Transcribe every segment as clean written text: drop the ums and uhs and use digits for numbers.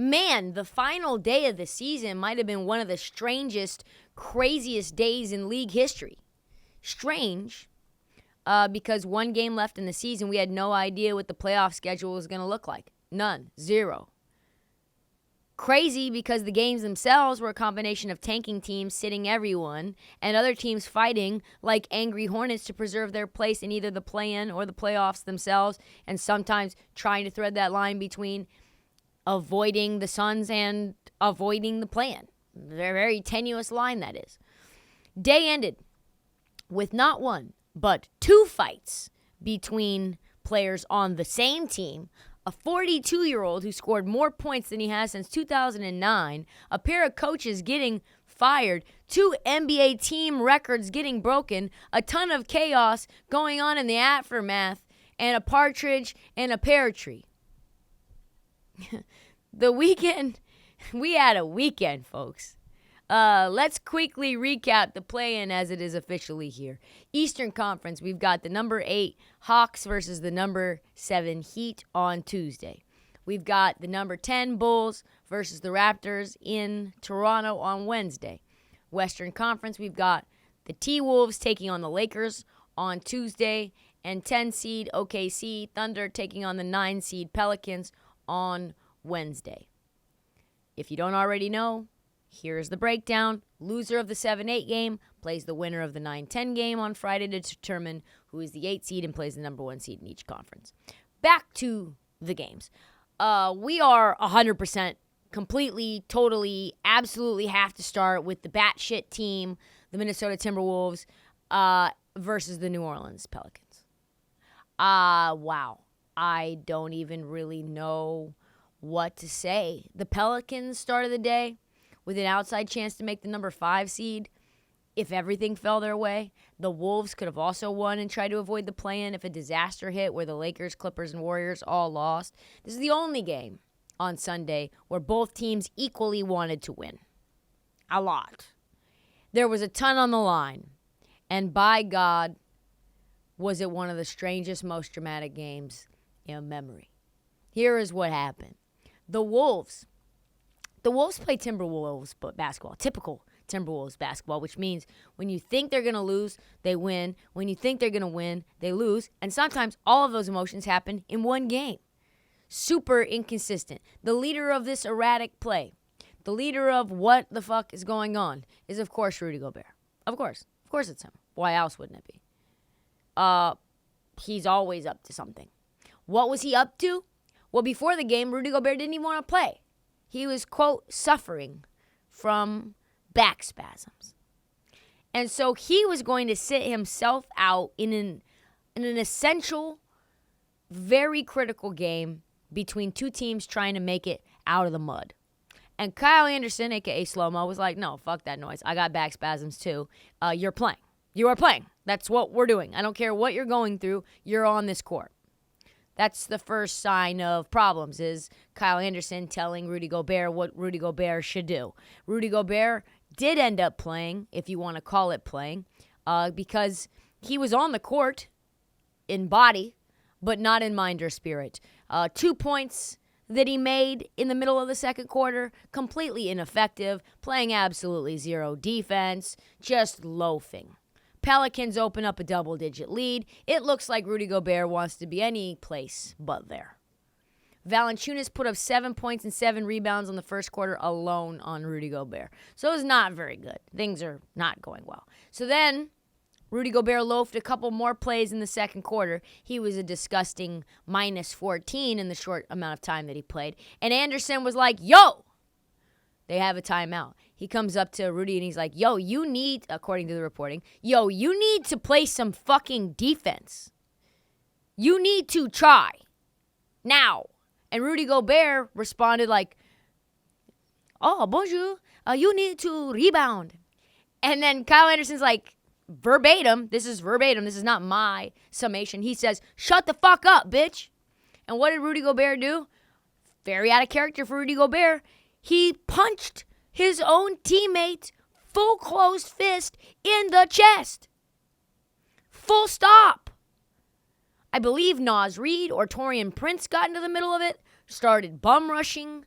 Man, the final day of the season might have been one of the strangest, craziest days in league history. Strange, because one game left in the season, we had no idea what the playoff schedule was going to look like. None. Zero. Crazy because the games themselves were a combination of tanking teams sitting everyone and other teams fighting like angry hornets to preserve their place in either the play-in or the playoffs themselves, and sometimes trying to thread that line between avoiding the Suns and avoiding the play-in. Very tenuous line, that is. Day ended with not one, but two fights between players on the same team. A 42-year-old who scored more points than he has since 2009, a pair of coaches getting fired, two NBA team records getting broken, a ton of chaos going on in the aftermath, and a partridge and a pear tree. The weekend, we had a weekend, folks. Let's quickly recap the play-in as it is officially here. Eastern Conference, we've got the number 8 Hawks versus the number 7 Heat on Tuesday. We've got the number 10 Bulls versus the Raptors in Toronto on Wednesday. Western Conference, we've got the T-Wolves taking on the Lakers on Tuesday, and 10 seed OKC Thunder taking on the 9 seed Pelicans on Wednesday. If you don't already know, here's the breakdown. Loser of the 7-8 game plays the winner of the 9-10 game on Friday to determine who is the 8 seed and plays the number 1 seed in each conference. Back to the games. We are 100% completely, totally, absolutely have to start with the batshit team, the Minnesota Timberwolves, versus the New Orleans Pelicans. Wow. I don't even really know what to say. The Pelicans started the day with an outside chance to make the number 5 seed if everything fell their way. The Wolves could have also won and tried to avoid the play-in if a disaster hit where the Lakers, Clippers, and Warriors all lost. This is the only game on Sunday where both teams equally wanted to win. A lot. There was a ton on the line. And by God, was it one of the strangest, most dramatic games in memory. Here is what happened. The Wolves play Timberwolves basketball, typical Timberwolves basketball, which means when you think they're going to lose, they win. When you think they're going to win, they lose. And sometimes all of those emotions happen in one game. Super inconsistent. The leader of this erratic play, the leader of what the fuck is going on, is, of course, Rudy Gobert. Of course. Of course it's him. Why else wouldn't it be? He's always up to something. What was he up to? Well, before the game, Rudy Gobert didn't even want to play. He was, quote, suffering from back spasms. And so he was going to sit himself out in an essential, very critical game between two teams trying to make it out of the mud. And Kyle Anderson, a.k.a. Slow-Mo, was like, no, fuck that noise. I got back spasms too. You're playing. You are playing. That's what we're doing. I don't care what you're going through. You're on this court. That's the first sign of problems, is Kyle Anderson telling Rudy Gobert what Rudy Gobert should do. Rudy Gobert did end up playing, if you want to call it playing, because he was on the court in body, but not in mind or spirit. 2 points that he made in the middle of the second quarter, completely ineffective, playing absolutely zero defense, just loafing. Pelicans open up a double-digit lead. It looks like Rudy Gobert wants to be any place but there. Valanciunas put up 7 points and 7 rebounds in the first quarter alone on Rudy Gobert. So it was not very good. Things are not going well. So then Rudy Gobert loafed a couple more plays in the second quarter. He was a disgusting minus 14 in the short amount of time that he played. And Anderson was like, yo, they have a timeout. He comes up to Rudy and he's like, yo, you need, according to the reporting, yo, you need to play some fucking defense. You need to try. Now. And Rudy Gobert responded like, oh, bonjour, you need to rebound. And then Kyle Anderson's like, verbatim, this is not my summation. He says, shut the fuck up, bitch. And what did Rudy Gobert do? Very out of character for Rudy Gobert. He punched his own teammate full closed fist in the chest. Full stop. I believe Naz Reid or Taurean Prince got into the middle of it, started bum rushing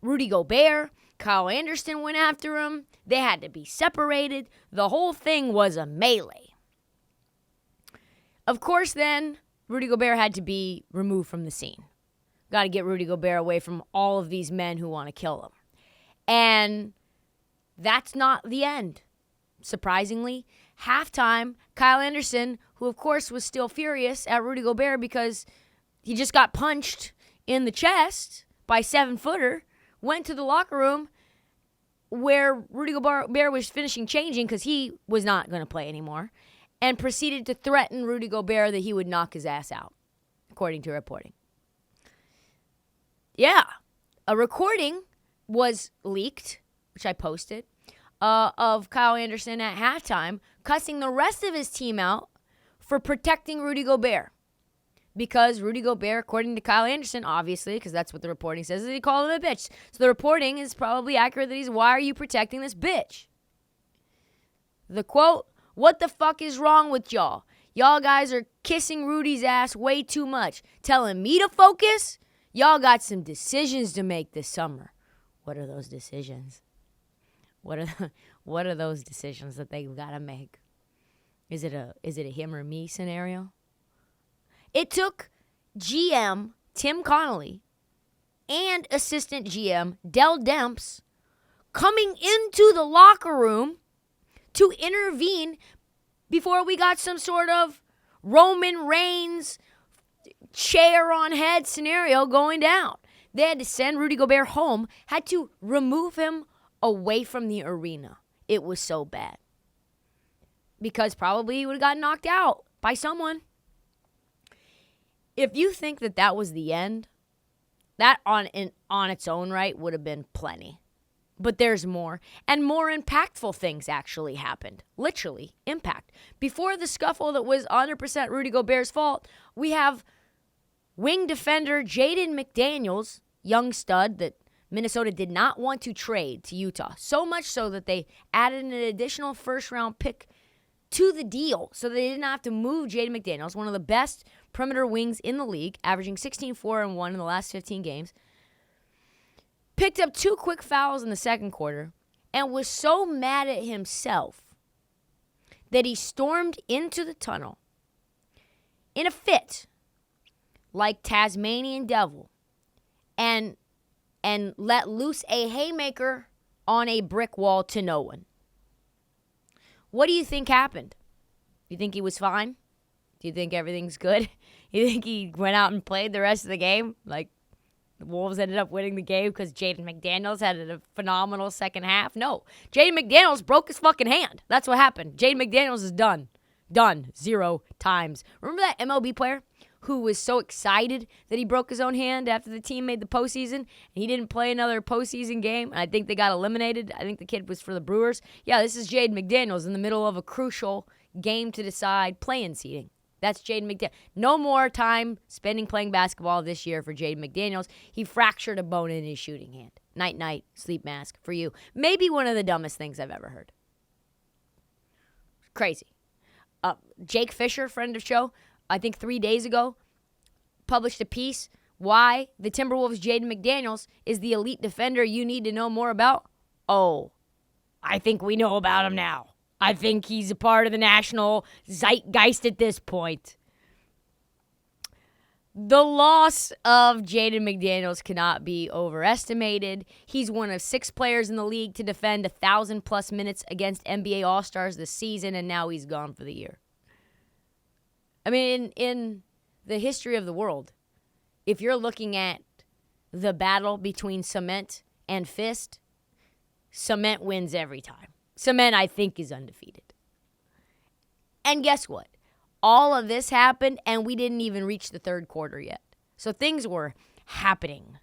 Rudy Gobert, Kyle Anderson went after him. They had to be separated. The whole thing was a melee. Of course, then, Rudy Gobert had to be removed from the scene. Got to get Rudy Gobert away from all of these men who want to kill him. And that's not the end. Surprisingly, halftime, Kyle Anderson, who of course was still furious at Rudy Gobert because he just got punched in the chest by a 7-footer, went to the locker room where Rudy Gobert was finishing changing because he was not going to play anymore, and proceeded to threaten Rudy Gobert that he would knock his ass out, according to reporting. Yeah, a recording was leaked, which I posted, of Kyle Anderson at halftime cussing the rest of his team out for protecting Rudy Gobert. Because Rudy Gobert, according to Kyle Anderson, obviously, because that's what the reporting says, is he called him a bitch. So the reporting is probably accurate that he's, why are you protecting this bitch? The quote, what the fuck is wrong with y'all? Y'all guys are kissing Rudy's ass way too much. Telling me to focus? Y'all got some decisions to make this summer. What are those decisions? What are those decisions that they've got to make? Is it a him or me scenario? It took GM Tim Connolly and assistant GM Dell Demps coming into the locker room to intervene before we got some sort of Roman Reigns chair on head scenario going down. They had to send Rudy Gobert home, had to remove him away from the arena. It was so bad. Because probably he would have gotten knocked out by someone. If you think that was the end, that on its own right would have been plenty. But there's more. And more impactful things actually happened. Literally, impact. Before the scuffle that was 100% Rudy Gobert's fault, we have wing defender Jaden McDaniels, young stud that Minnesota did not want to trade to Utah. So much so that they added an additional first-round pick to the deal so they didn't have to move Jaden McDaniels, one of the best perimeter wings in the league, averaging 16-4-1 in the last 15 games. Picked up 2 quick fouls in the second quarter and was so mad at himself that he stormed into the tunnel in a fit like Tasmanian devil and let loose a haymaker on a brick wall to no one. What do you think happened? You think he was fine? Do you think everything's good? You think he went out and played the rest of the game? Like the Wolves ended up winning the game because Jaden McDaniels had a phenomenal second half? No. Jaden McDaniels broke his fucking hand. That's what happened. Jaden McDaniels is done. Done. 0 times. Remember that MLB player who was so excited that he broke his own hand after the team made the postseason and he didn't play another postseason game? And I think they got eliminated. I think the kid was for the Brewers. Yeah, this is Jaden McDaniels in the middle of a crucial game to decide play-in seeding. That's Jaden McDaniels. No more time spending playing basketball this year for Jaden McDaniels. He fractured a bone in his shooting hand. Night, sleep mask for you. Maybe one of the dumbest things I've ever heard. Crazy. Jake Fisher, friend of the show, I think 3 days ago, published a piece why the Timberwolves' Jaden McDaniels is the elite defender you need to know more about. Oh, I think we know about him now. I think he's a part of the national zeitgeist at this point. The loss of Jaden McDaniels cannot be overestimated. He's one of 6 players in the league to defend 1,000-plus minutes against NBA All-Stars this season, and now he's gone for the year. I mean, in the history of the world, if you're looking at the battle between cement and fist, cement wins every time. Cement, I think, is undefeated. And guess what? All of this happened, and we didn't even reach the third quarter yet. So things were happening.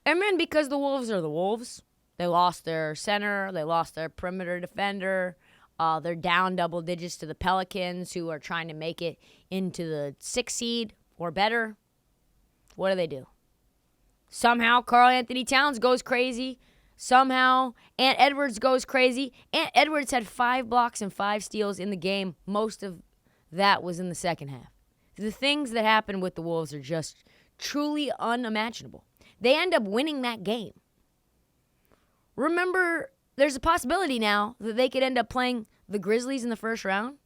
And then because the Wolves are the Wolves, they lost their center, they lost their perimeter defender, they're down double digits to the Pelicans, who are trying to make it into the 6th seed or better. What do? Somehow Karl Anthony Towns goes crazy. Somehow Ant Edwards goes crazy. Ant Edwards had 5 blocks and 5 steals in the game. Most of that was in the second half. The things that happened with the Wolves are just truly unimaginable. they end up winning that game. Remember, there's a possibility now that they could end up playing the Grizzlies in the first round.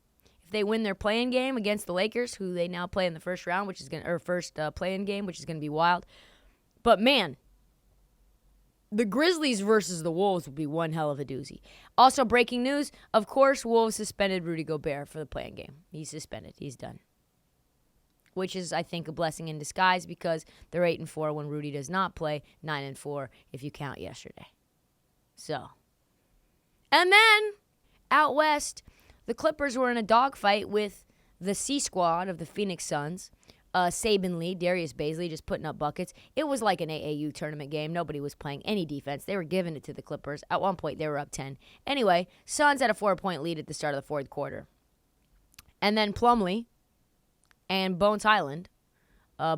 If they win their play-in game against the Lakers, who they now play in the first round, first play-in game, which is going to be wild. But man, the Grizzlies versus the Wolves would be one hell of a doozy. Also, breaking news, of course, Wolves suspended Rudy Gobert for the play-in game. He's suspended. He's done. Which is, I think, a blessing in disguise because they're 8-4 when Rudy does not play, 9-4 if you count yesterday. So, and then out west, the Clippers were in a dogfight with the C squad of the Phoenix Suns. Saban Lee, Darius Bazley just putting up buckets. It was like an AAU tournament game. Nobody was playing any defense. They were giving it to the Clippers. At one point, they were up 10. Anyway, Suns had a 4-point lead at the start of the fourth quarter. And then Plumlee and Bones Highland,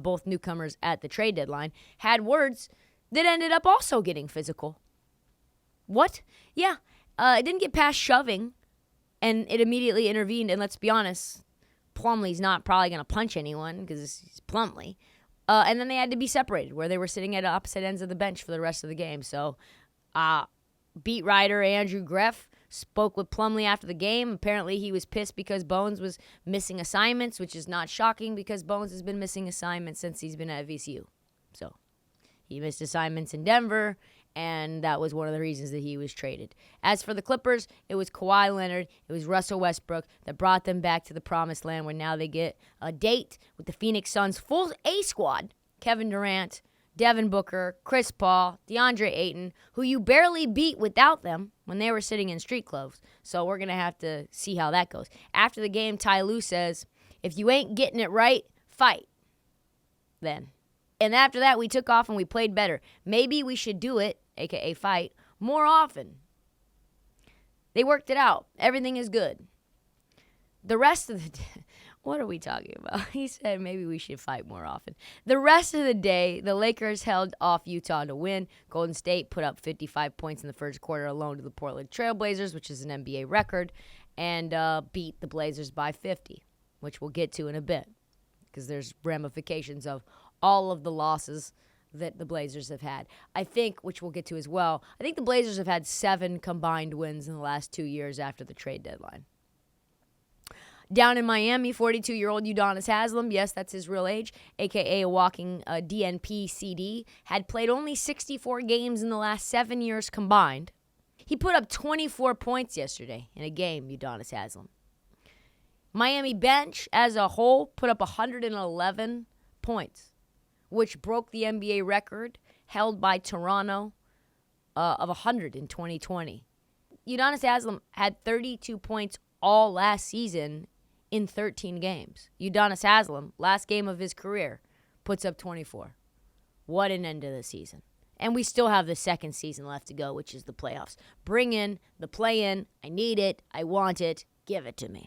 both newcomers at the trade deadline, had words that ended up also getting physical. What? Yeah, it didn't get past shoving, and it immediately intervened. And let's be honest, Plumlee's not probably going to punch anyone because he's Plumlee. And then they had to be separated where they were sitting at opposite ends of the bench for the rest of the game. So beat writer Andrew Greff spoke with Plumlee after the game. Apparently he was pissed because Bones was missing assignments, which is not shocking because Bones has been missing assignments since he's been at VCU. So he missed assignments in Denver, and that was one of the reasons that he was traded. As for the Clippers, it was Kawhi Leonard, it was Russell Westbrook that brought them back to the promised land where now they get a date with the Phoenix Suns' full A squad. Kevin Durant, Devin Booker, Chris Paul, DeAndre Ayton, who you barely beat without them when they were sitting in street clothes. So we're going to have to see how that goes. After the game, Ty Lue says, if you ain't getting it right, fight. Then. And after that, we took off and we played better. Maybe we should do it, a.k.a. fight, more often. They worked it out. Everything is good. The rest of the day, what are we talking about? He said maybe we should fight more often. The rest of the day, the Lakers held off Utah to win. Golden State put up 55 points in the first quarter alone to the Portland Trail Blazers, which is an NBA record, and beat the Blazers by 50, which we'll get to in a bit because there's ramifications of all of the losses that the Blazers have had. I think, which we'll get to as well, I think the Blazers have had 7 combined wins in the last 2 years after the trade deadline. Down in Miami, 42-year-old Udonis Haslem, yes, that's his real age, a.k.a. a walking DNP CD, had played only 64 games in the last 7 years combined. He put up 24 points yesterday in a game, Udonis Haslem. Miami bench, as a whole, put up 111 points, which broke the NBA record held by Toronto of 100 in 2020. Udonis Haslem had 32 points all last season in 13 games. Udonis Haslem, last game of his career, puts up 24. What an end to the season. And we still have the second season left to go, which is the playoffs. Bring in the play-in. I need it. I want it. Give it to me.